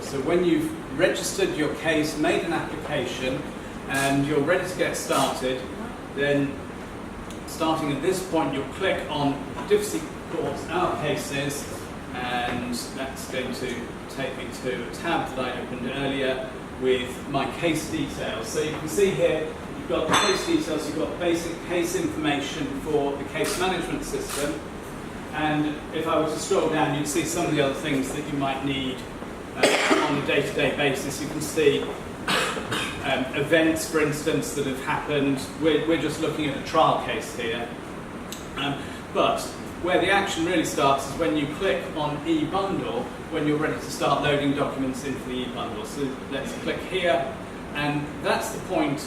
So when you've registered your case, made an application, and you're ready to get started, then starting at this point, you'll click on DIFC Courts, Our Cases, and that's going to take me to a tab that I opened earlier with my case details. So you can see here, you've got the case details, you've got basic case information for the case management system, and if I were to scroll down, you'd see some of the other things that you might need on a day-to-day basis. You can see events, for instance, that have happened. We're just looking at a trial case here. But where the action really starts is when you click on eBundle, when you're ready to start loading documents into the eBundle. So let's click here, and that's the point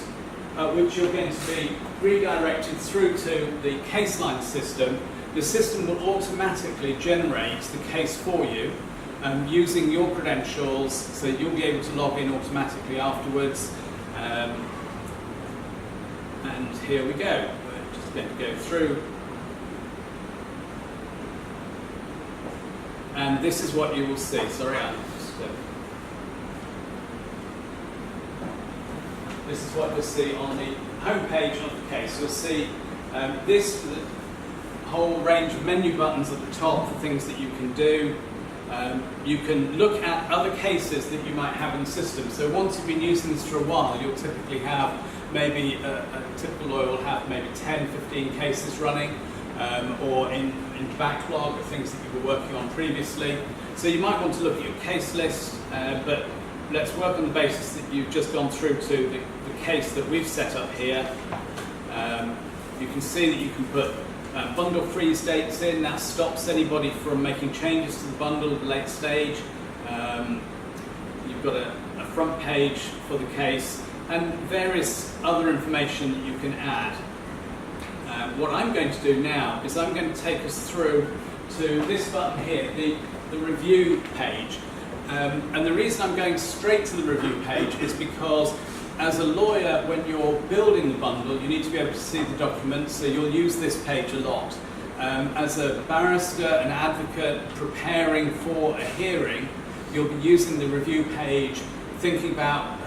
at which you're going to be redirected through to the case line system. The system will automatically generate the case for you using your credentials, so you'll be able to log in automatically afterwards. And here we go. We're just going to go through. And this is what you will see. Sorry, this is what you'll see on the home page of the case. You'll see this whole range of menu buttons at the top for things that you can do. You can look at other cases that you might have in the system. So once you've been using this for a while, you'll typically have maybe a typical lawyer will have maybe 10, 15 cases running, or in backlog of things that you were working on previously. So you might want to look at your case list, but let's work on the basis that you've just gone through to the case that we've set up here. You can see that you can put bundle freeze dates in. That stops anybody from making changes to the bundle at a late stage. You've got a front page for the case and various other information that you can add. What I'm going to do now is I'm going to take us through to this button here, the review page. And the reason I'm going straight to the review page is because as a lawyer, when you're building the bundle, you need to be able to see the documents, so you'll use this page a lot. As a barrister, an advocate preparing for a hearing, you'll be using the review page, thinking about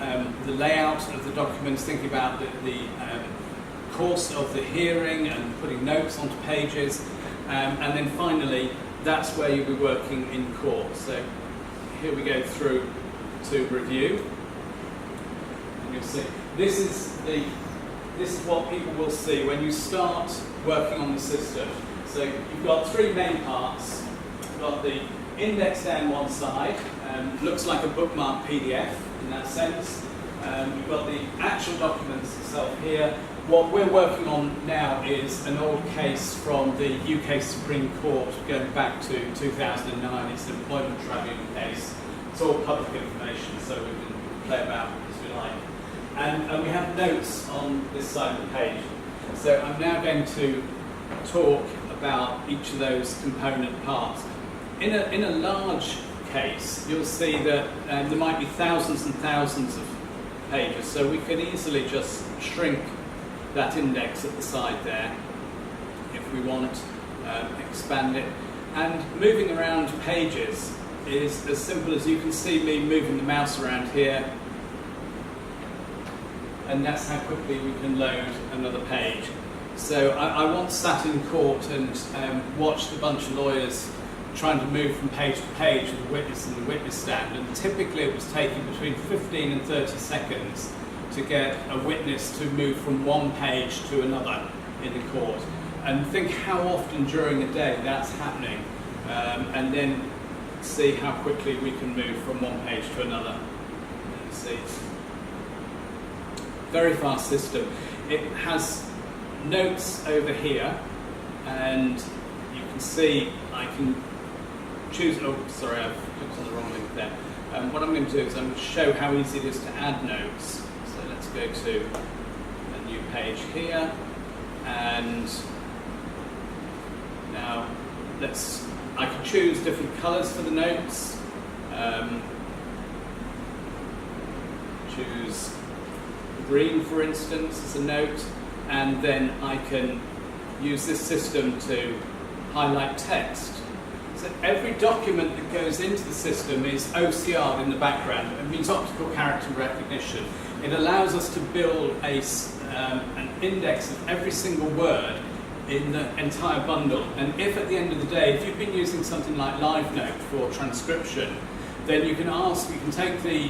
the layout of the documents, thinking about the course of the hearing and putting notes onto pages. And then finally, that's where you'll be working in court. So here we go through to review. You'll see this is what people will see when you start working on the system. So you've got three main parts. You've got the index down one side, looks like a bookmark PDF in that sense. You've got the actual documents itself here. What we're working on now is an old case from the UK Supreme Court going back to 2009. It's an employment tribunal case. It's all public information, so we can play about as we like. And we have notes on this side of the page. So I'm now going to talk about each of those component parts. In a large case, you'll see that there might be thousands and thousands of pages, so we can easily just shrink that index at the side there if we want, expand it. And moving around pages is as simple as you can see me moving the mouse around here, and that's how quickly we can load another page. So I once sat in court and watched a bunch of lawyers trying to move from page to page with a witness in the witness stand, and typically it was taking between 15 and 30 seconds to get a witness to move from one page to another in the court. And think how often during a day that's happening, and then see how quickly we can move from one page to another. You see, very fast system. It has notes over here, and you can see I can choose. Oh, sorry, I've clicked on the wrong link there. What I'm going to do is I'm going to show how easy it is to add notes. So let's go to a new page here, and now I can choose different colours for the notes. Choose green, for instance, as a note, and then I can use this system to highlight text. So every document that goes into the system is OCR'd in the background. It means optical character recognition. It allows us to build an index of every single word in the entire bundle. And if at the end of the day, if you've been using something like LiveNote for transcription, then you can take the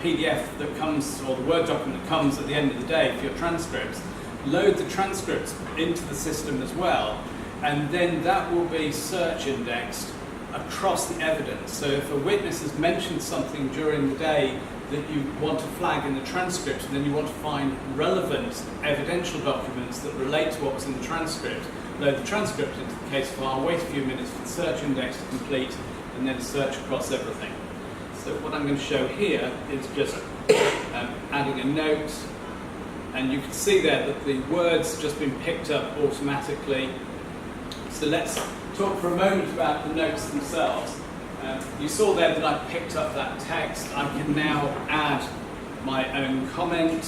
PDF that comes, or the Word document that comes at the end of the day for your transcripts, load the transcripts into the system as well, and then that will be search indexed across the evidence. So if a witness has mentioned something during the day that you want to flag in the transcript, and then you want to find relevant evidential documents that relate to what was in the transcript, load the transcript into the case file, wait a few minutes for the search index to complete, and then search across everything. So what I'm going to show here is just adding a note, and you can see there that the words have just been picked up automatically. So let's talk for a moment about the notes themselves. You saw there that I picked up that text. I can now add my own comment.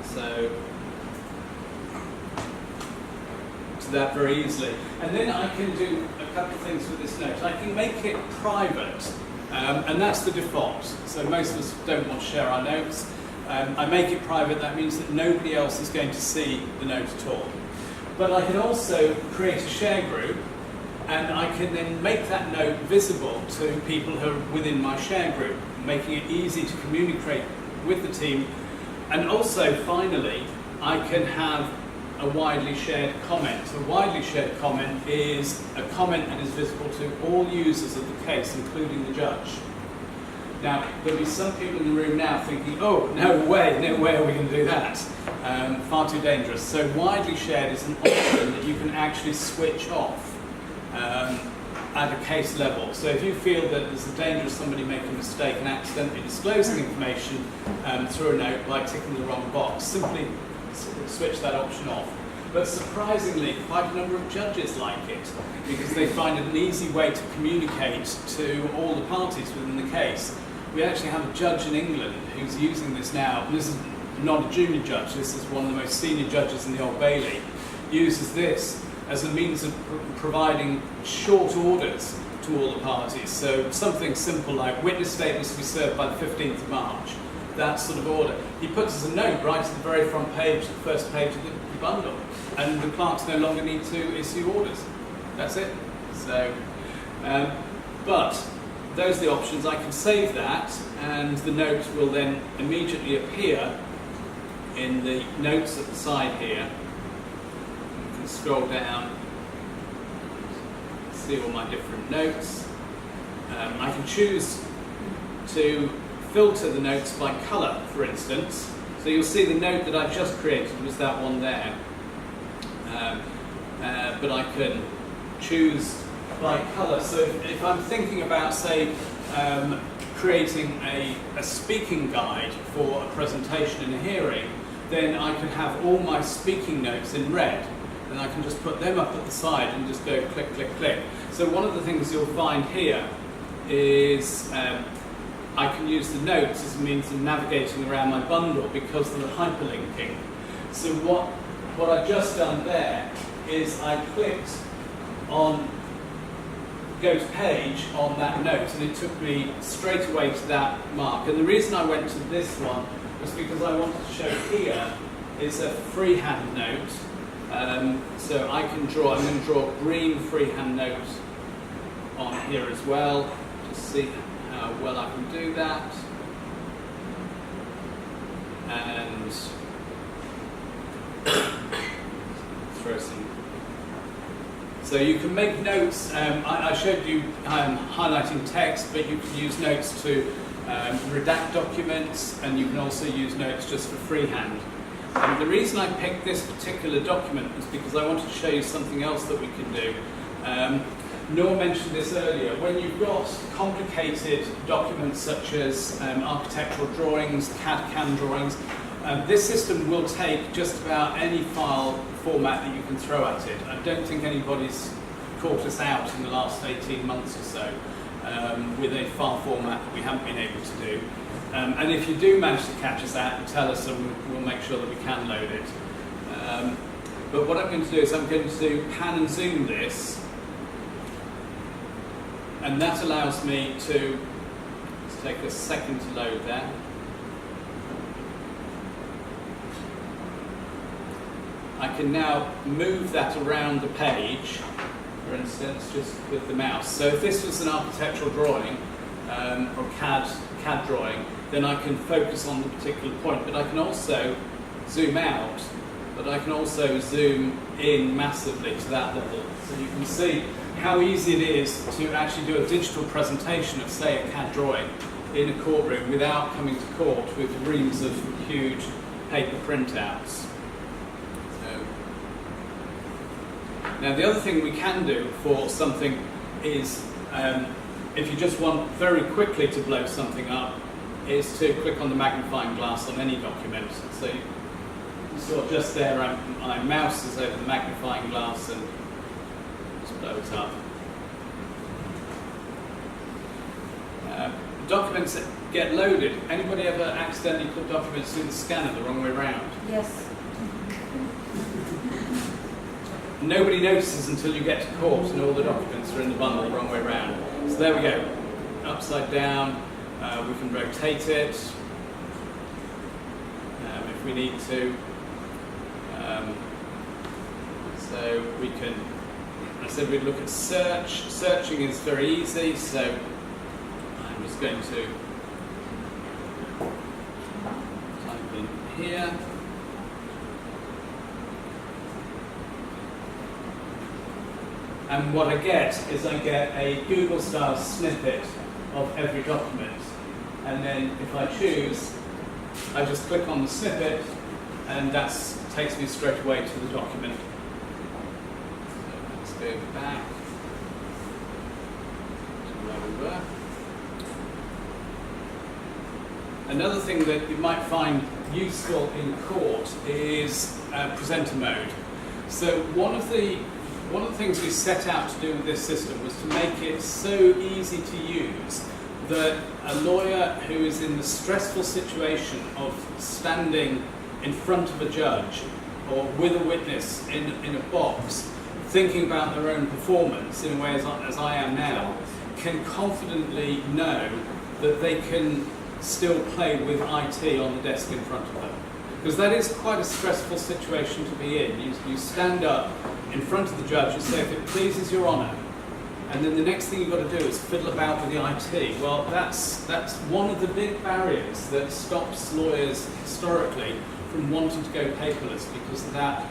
So to that very easily. And then I can do a couple of things with this note. I can make it private, and that's the default. So most of us don't want to share our notes. I make it private. That means that nobody else is going to see the note at all. But I can also create a share group, and I can then make that note visible to people who are within my share group, making it easy to communicate with the team. And also, finally, I can have a widely shared comment. A widely shared comment is a comment that is visible to all users of the case, including the judge. Now, there'll be some people in the room now thinking, oh, no way are we going to do that. Far too dangerous. So widely shared is an option that you can actually switch off at a case level. So if you feel that there's a danger of somebody making a mistake and accidentally disclosing information through a note by ticking the wrong box, simply switch that option off. But surprisingly, quite a number of judges like it, because they find it an easy way to communicate to all the parties within the case. We actually have a judge in England who's using this now. This is not a junior judge, this is one of the most senior judges in the Old Bailey, uses this as a means of providing short orders to all the parties. So something simple like witness statements to be served by the 15th of March, that sort of order. He puts as a note right at the very front page, the first page of the bundle, and the clerks no longer need to issue orders. That's it. So, but those are the options. I can save that, and the note will then immediately appear in the notes at the side here. You can scroll down, see all my different notes. I can choose to filter the notes by colour, for instance. So you'll see the note that I've just created was that one there. But I can choose by colour. So if I'm thinking about, say, creating a speaking guide for a presentation in a hearing, then I can have all my speaking notes in red, and I can just put them up at the side and just go click, click, click. So one of the things you'll find here is I can use the notes as a means of navigating around my bundle because of the hyperlinking. So what I've just done there is I clicked on go to page on that note, and it took me straight away to that mark. And the reason I went to this one was because I wanted to show here is a freehand note. So I can draw, I'm going to draw a green freehand note on here as well to see how well I can do that. And throw some. So you can make notes. I showed you highlighting text, but you can use notes to redact documents, and you can also use notes just for freehand. And the reason I picked this particular document was because I wanted to show you something else that we can do. Noor mentioned this earlier. When you've got complicated documents such as architectural drawings, CAD/CAM drawings, this system will take just about any file format that you can throw at it. I don't think anybody's caught us out in the last 18 months or so with a file format that we haven't been able to do. And if you do manage to catch us out, tell us, and we'll make sure that we can load it. But what I'm going to do is I'm going to pan and zoom this. and that allows me to, let's take a second to load there. I can now move that around the page, for instance, just with the mouse. So if this was an architectural drawing or CAD drawing, then I can focus on the particular point, but I can also zoom out, but I can also zoom in massively to that level. So you can see how easy it is to actually do a digital presentation of, say, a CAD drawing in a courtroom without coming to court with reams of huge paper printouts. Now, the other thing we can do for something is, if you just want very quickly to blow something up, is to click on the magnifying glass on any document. So you saw just there, my mouse is over the magnifying glass and just blow it up. Documents that get loaded. Anybody ever accidentally put documents through the scanner the wrong way around? Yes. Nobody notices until you get to court and all the documents are in the bundle the wrong way around. So there we go, upside down. We can rotate it if we need to. So we can, I said we'd look at search. Searching is very easy, so I'm just going to type in here. And what I get is I get a Google-style snippet of every document. And then if I choose, I just click on the snippet, and that takes me straight away to the document. So let's go back to where we were. Another thing that you might find useful in court is presenter mode. So one of the things we set out to do with this system was to make it so easy to use that a lawyer who is in the stressful situation of standing in front of a judge or with a witness in a box, thinking about their own performance in a way as I am now, can confidently know that they can still play with IT on the desk in front of them. Because that is quite a stressful situation to be in. You stand up in front of the judge and say, if it pleases your honour, and then the next thing you've got to do is fiddle about with the IT. Well, that's one of the big barriers that stops lawyers historically from wanting to go paperless, because of that,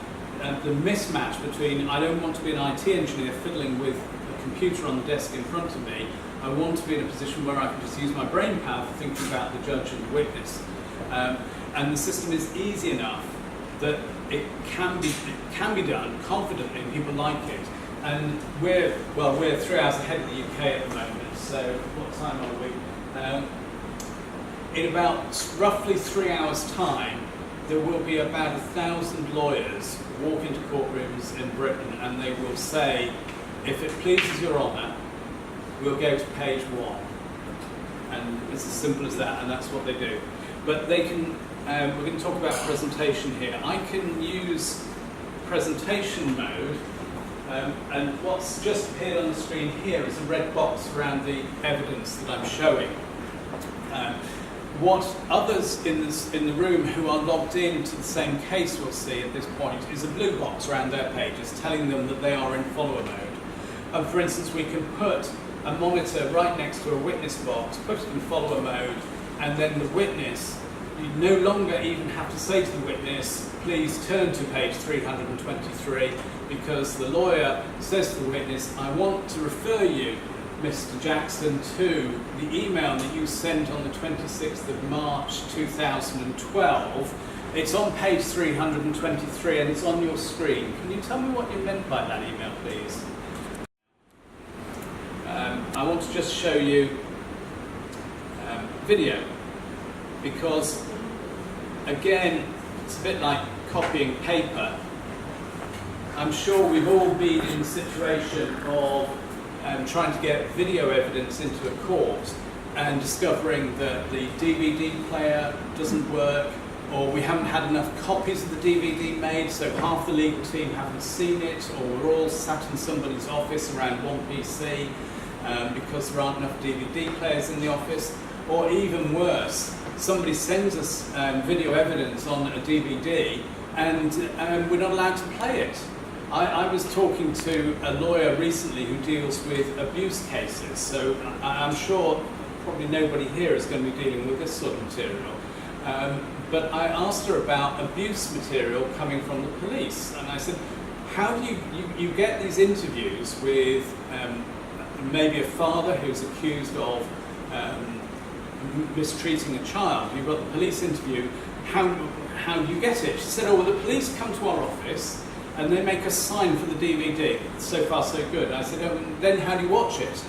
the mismatch between, I don't want to be an IT engineer fiddling with a computer on the desk in front of me. I want to be in a position where I can just use my brain power for thinking about the judge and the witness. And the system is easy enough that it can be done confidently, and people like it. And we're 3 hours ahead of the UK at the moment. So what time are we? In about roughly 3 hours' time, there will be about 1,000 lawyers walk into courtrooms in Britain, and they will say, if it pleases your honour, we'll go to page 1. And it's as simple as that, and that's what they do. But they can, we're going to talk about presentation here. I can use presentation mode, and what's just appeared on the screen here is a red box around the evidence that I'm showing. What others in the room who are logged in to the same case will see at this point is a blue box around their pages telling them that they are in follower mode. For instance, we can put a monitor right next to a witness box, put it in follower mode, and then the witness, you no longer even have to say to the witness, please turn to page 323, because the lawyer says to the witness, I want to refer you, Mr. Jackson, to the email that you sent on the 26th of March 2012. It's on page 323 and it's on your screen. Can you tell me what you meant by that email, please? I want to just show you video, because again, it's a bit like copying paper. I'm sure we've all been in the situation of trying to get video evidence into a court and discovering that the DVD player doesn't work, or we haven't had enough copies of the DVD made, so half the legal team haven't seen it, or we're all sat in somebody's office around one PC. because there aren't enough DVD players in the office, or even worse, somebody sends us video evidence on a DVD and we're not allowed to play it. I was talking to a lawyer recently who deals with abuse cases, so I'm sure probably nobody here is going to be dealing with this sort of material. But I asked her about abuse material coming from the police, and I said, how do you get these interviews with maybe a father who's accused of mistreating a child? You've got the police interview, how do you get it? She said, oh, well, the police come to our office and they make us sign for the DVD. So far, so good. I said, oh, then how do you watch it?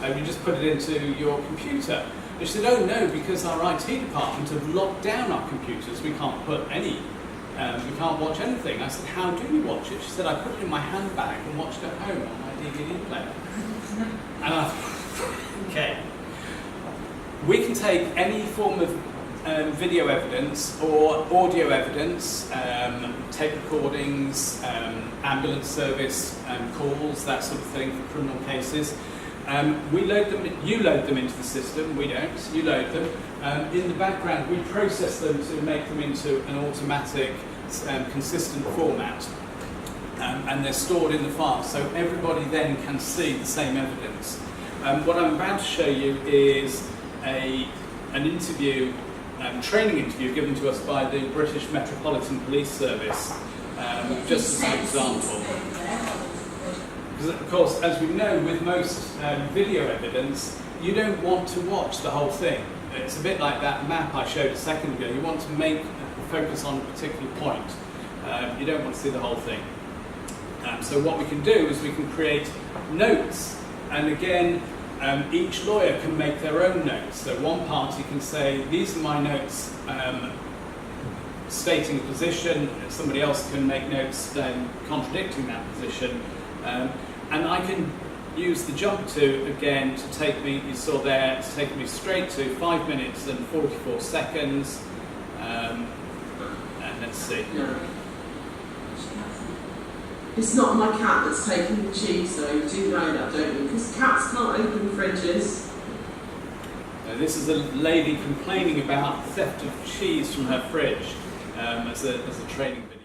You just put it into your computer. And she said, oh no, because our IT department have locked down our computers. We can't put any, we can't watch anything. I said, how do you watch it? She said, I put it in my handbag and watched it at home on my DVD player. And I thought, okay. We can take any form of video evidence or audio evidence, tape recordings, ambulance service calls, that sort of thing for criminal cases. We load them, you load them into the system, we don't, you load them. In the background, we process them to make them into an automatic, consistent format. And they're stored in the file, so everybody then can see the same evidence. What I'm about to show you is an interview, training interview given to us by the British Metropolitan Police Service, just as an example. Because of course, as we know, with most video evidence, you don't want to watch the whole thing. It's a bit like that map I showed a second ago. You want to focus on a particular point. You don't want to see the whole thing. So what we can do is we can create notes, and again, each lawyer can make their own notes. So one party can say, these are my notes stating a position, somebody else can make notes contradicting that position, and I can use the jump to, again, to take me, you saw there, it's taken me straight to 5 minutes and 44 seconds, and let's see. No. It's not my cat that's taking the cheese, though. You do know that, don't you? Because cats can't open fridges. This is a lady complaining about theft of cheese from her fridge as a training video.